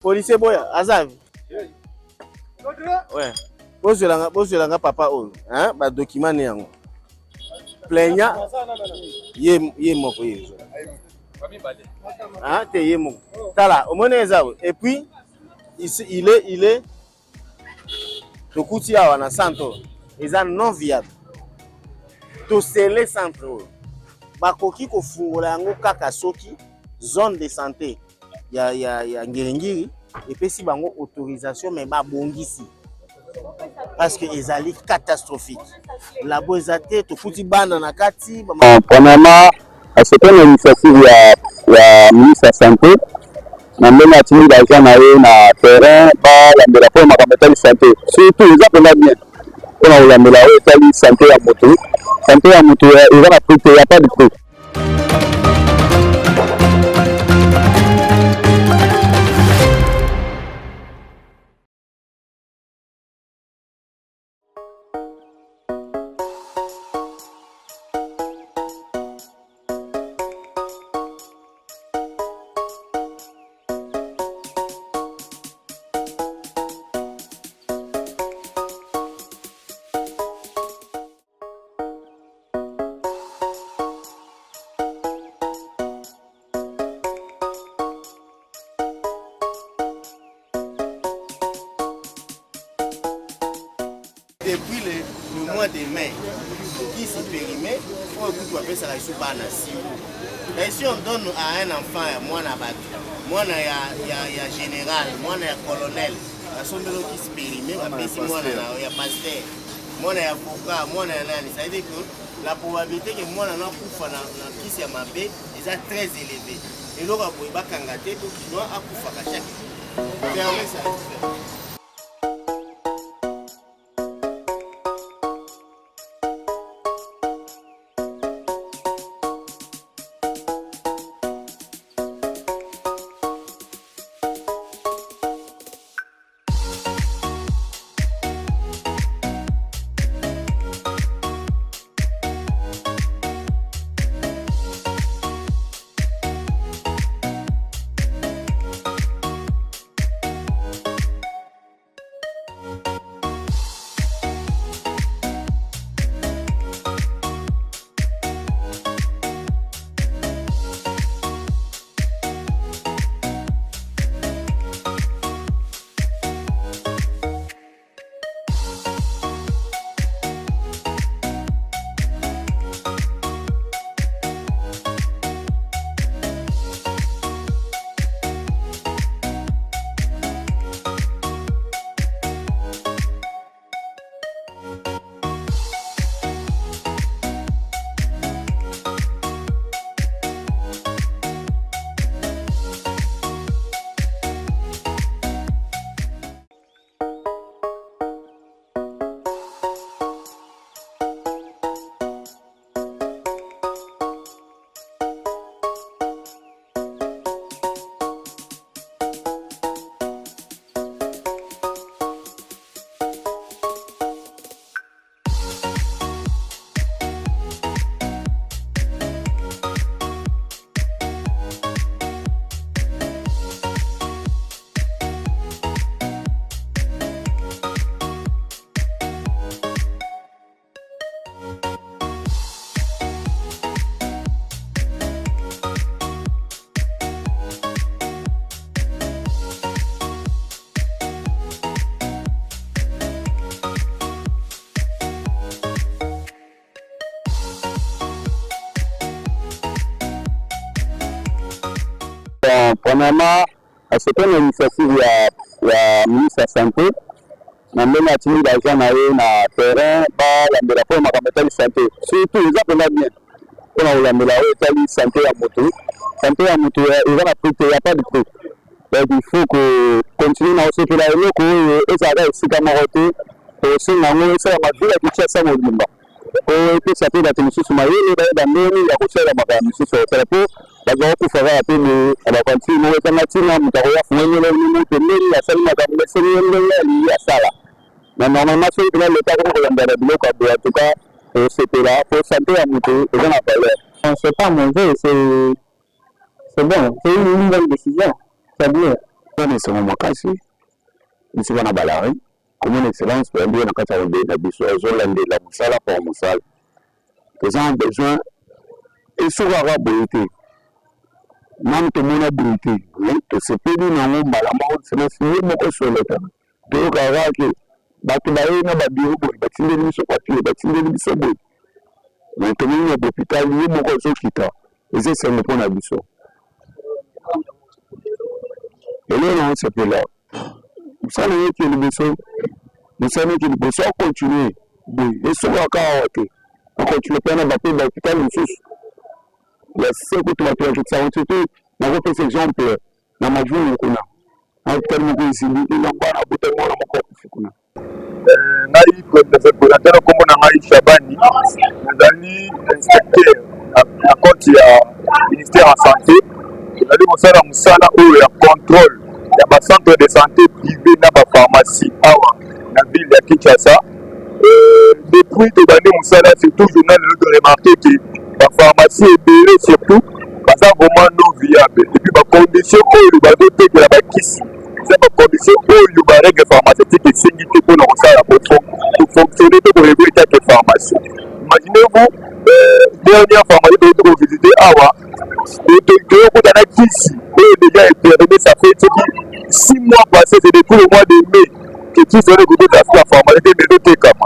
Policier boya, Azav. Ouais. Bozolanga papa on, hein, ba document ne yango. Plaignant. Yé moko yé. Hein, te yé moko. Tala, au moins ezao. Et puis ici il est Tokuti awa na centre. Eza non viable. To sele centre. Bakoki ko fungola yango kaka soki zone de santé. Ya Ngiringiri et puis si bango autorisation mais ba bongisi. Parce que ezali catastrophique. La boisate to futi bana na kati ba premièrement c'était une initiative ya ministre de santé na mbele atini d'argent na ye na terrain ba la mbela pour makamata de santé surtout ils appellent bien pour la mbela o tali santé ya moto il va la prix il y a pas de prix. Depuis le mois de mai, qui s'est périmé, il faut que tu appelles ça la soubana. Et si on donne à un enfant, moi na général, moi na colonel, à son vélo qui s'est périmé, si moi na pasteur, moi na avocat, moi na nani, ça veut dire que la probabilité que moi na kufa na qui s'est mabé est très élevée. Et donc on peut pas kangater, donc il doit akufa chaque. Fermez ça. Premièrement, c'était une initiative ya ministre de santé na mbele atini d'argent na ye na terrain ba la mbela pour makamata de santé surtout ils appellent bien pour la mbela o tali santé ya moto il va la prix il y a pas de prix donc il faut que continuer na aussi la eloko et ça va aussi comme roté aussi na ngo ça ma vie ya kichasa mobimba o pe ça peut la tension sur ma yele ba ndeni ya kuchela makami sisi kwa sababu bago kufaga apende abakanti mo kama tina mutaro ya funyele ni mutendeli ya salima za mseni ya sala na normalement c'est que l'état comme on a biloko en tout cas c'était là pour santé à mutu et on a parlé c'est pas mauvais c'est bon c'est une bonne décision c'est bien c'est mon makasi ici on a balari comme une excellence pour bien quand on dit la biso zolande la musala pour musala que ont besoin et sur la beauté même tout monde a beauté to se peut na mo malama c'est le fini moko sur le terrain donc ara que batu ba na ba biro bo batinde ni so papier batinde ni so bo mais tout monde à l'hôpital ni moko so kita et c'est le point na biso et là on se peut là vous savez que le besoin continuer et sur la carte on continue pas à battre l'hôpital il y a ce que tu vas faire ça on surtout na ko pesa exemple na majuni kuna hata mungu isindi ina bana buta mwana mko kuna ngai coordinateur kombo na ngai Shabani nazali inspecteur à compte ya ministère en santé nazali kosala musala oyo ya contrôle ya ba centre de santé privé na ba pharmacie awa na ville ya Kinshasa depuis tobandi musala surtout journal de remarquer que ba pharmacie ebele surtout baza vraiment non viable et puis ba condition oyo bazotekela bakisi eza ba condition oyo ba règle pharmaceutique esengi te mpona kosala pour fonctionner te kolego etake pharmacie. Imaginez-vous dernière pharmacie toyoti kovisite awa toyokota na kisi oyo déjà epérime ça fait 6 mois passé c'est depuis le mois de mai que kisi oyo ekokota la pharmacie te mezotekama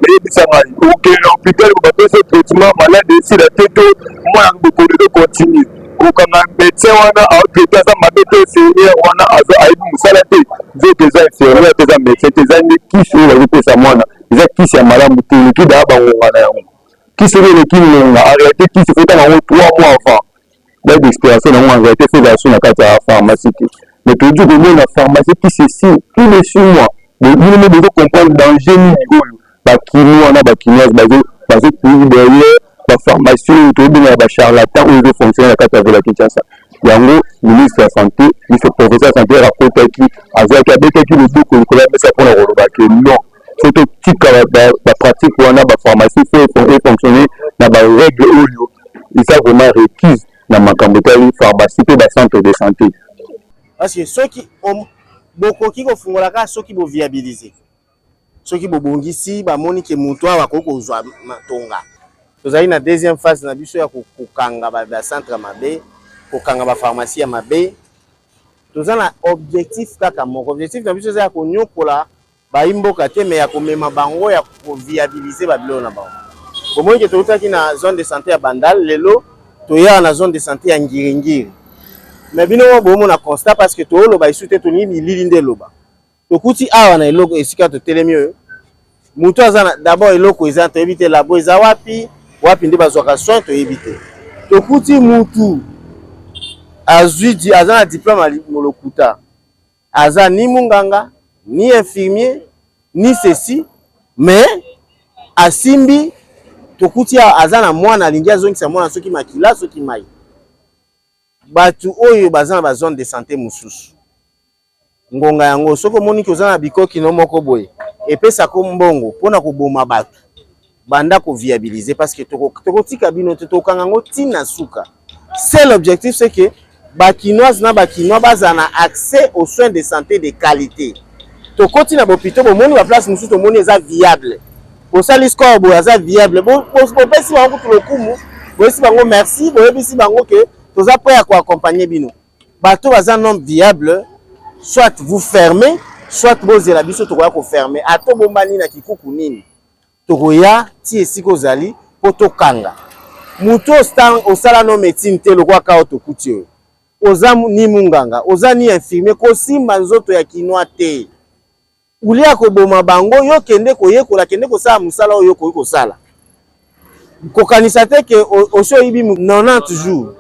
eyebisa ngai okende na hôpital kobapesa traitement malade esila te to mwana bokondo tocontinue okanga médecin wana aotraite aza mabe te infirmière wana ayebi mosala te nzoto eza infirmière te eza médecin te eza nde kisi oyo bazopesa mwana eza kisi ya malamu te eleki daa bangonga na yango kisi oyo eleki ngonga en réalité kisi fotanga yango 3 mois avant date d'expiration nango en réalité feza so na kati ya pharmacie te mais toyedi komona pharmacie kisi esi tous les 6 mois bino mo bozo comprendre danger nini oyo bakini wana bakiniase bazokuyi derrière bapharmacie oyo toyebengaka bacharlatan oyo ezofonctionne na kati ya ville ya Kinshasa yango ministre ya santé ministre professeur ya santé rakotaki azalaki abetaki loboko likolo ya mesa mpona kolobake non so totika bapratique wana bapharmacie fo efonctionne na barègle oyo eza vraiment requise na makambo etali pharmacie mpe bacentre de santé parce que soki bokoki kofungola kaka soki boviabilize soki bobongisi bamoni ke moto awa akoki kozwa matonga tozali na deuxième phase na biso ya kokanga bacentre mabe kokanga bapharmacie ya mabe toza na objectif kaka moko objectif na biso eza ya konyokola bayimboka te me ya komema bango ya koviabilize babilo na bango bomoi ke toutaki na zone de santé ya Bandal lelo toya na zone de santé ya Ngiringiri mais bino bomo na constat parce que toloba isu te toni bilili nde loba tokuti awa na eloko esika totelemi oyo mutu aza d'abord eloko eza toyebi te labo eza wapi nde bazwaka soin toyebi te tokuti mutu azwi aza na diplôme molokuta aza ni munganga ni infirmier ni ceci mais asimbi tokuti aza na mwana alingi azongisa mwana soki makila soki mai batu oyo baza na ba zone de santé mosusu ngonga yango soko omoni koza na bikoki no moko boye epesako mbongo mpona koboma bato banda koviabiliser parce que tokotika bino te tokanga yango ntina suka seul objectif c'est que bakinoise na bakinois bazala na accès aux soins de santé de qualité tokoti na bopito bomoni baplace mosusu tomoni eza viable bosali score boye aza viable bopesi bango kutu lokumu boyesi bango merci boyebisi bango ke toza prêt ya koaccompagner bino bato baza non viable soit vous fermez soit bozela biso tokoya koferme ato bombani na kikuku nini tokoya ti esika ozali po tokanga mutu osala no médecine te lokwa kao tokuti oyo oza ni munganga oza ni infirmier kosimba nzoto ya kinwa te ulia koboma bango yo kende koyekola kende kosala musala oyo koyi kosala kokanisa te ke oso oyibi 90 jours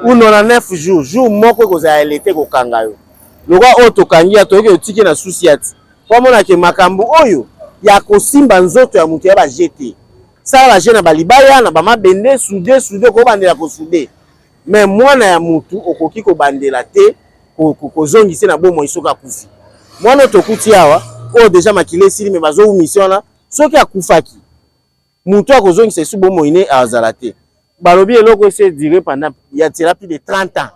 ou 99 jours jour moko kozala elete kokanga yo lokwa oyo tokangi ya toyoki otiki na susi ati po monake makambo oyo ya kosimba nzoto ya mutu ya bajete sala baje na balibaya na bamabende sude kobandela kosude mais mwana ya mutu okoki kobandela te kozongisi na bomoi soki akufi mwana tokuti awa oyo deja makila esili me bazowumisi wana soki akufaki mutu akozongisa esu bomoi ne azala te balobi eloko ese dire pendant ya tira plus de 30 ans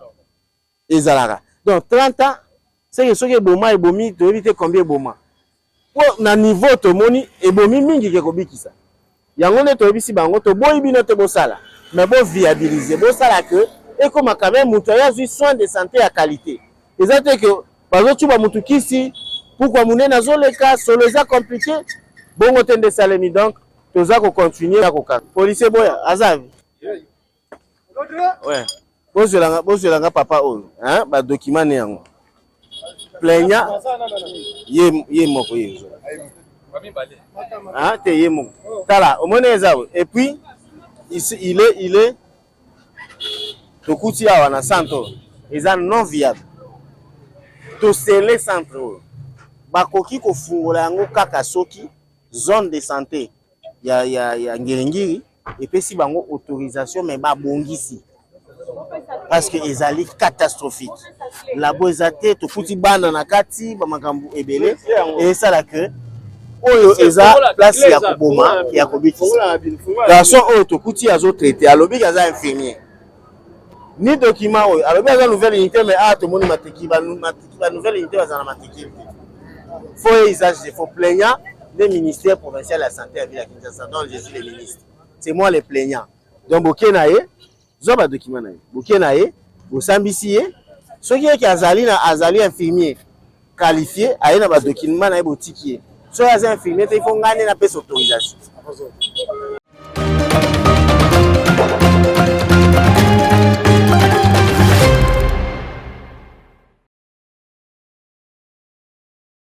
ezalaka donc 30 ans c'est que ce que boma et bomi to éviter combien boma pour na niveau to moni et bomi mingi ke kobikisa yango ne to bisi bango to boyi bino te bosala mais bon viabiliser bosala que et comme quand même mutu ya zui soin de santé à qualité exacte que bazo tuba mutu kisi pourquoi mune na zo le cas solo za compliqué bongo tende salemi donc toza ko continuer à koka policier boya azavi ouais bozelanga papa oyo hein ba document ne yango plaignant ye moko ye ah te ye moko tala omone ezao et puis ici il est tokuti awa na centre eza non viable to sele centre bakoki ko fungola yango kaka soki zone de santé ya Ngiringiri et puis si bango autorisation mais ba bongisi parce que ezali catastrophique la boisate to kuti bana na kati ba makambu ebele et ça là que oyo eza place ya koboma ya kobitisa garçon oyo to kuti azo traiter alobi kaza infirmier ni document oyo alobi aza nouvelle unité mais to moni mateki ba nouvelle unité bazana mateki faut usage de faux plaignant des ministères provinciaux de la santé à Ville à Kinshasa dont je suis le ministre c'est moi le plaignant donc bokenaye zoba document na bokenaye bosambisi ye soki yeki azali infirmier qualifié aye na ba document na botiki ye so aza infirmier il faut ngane na pesa autorisation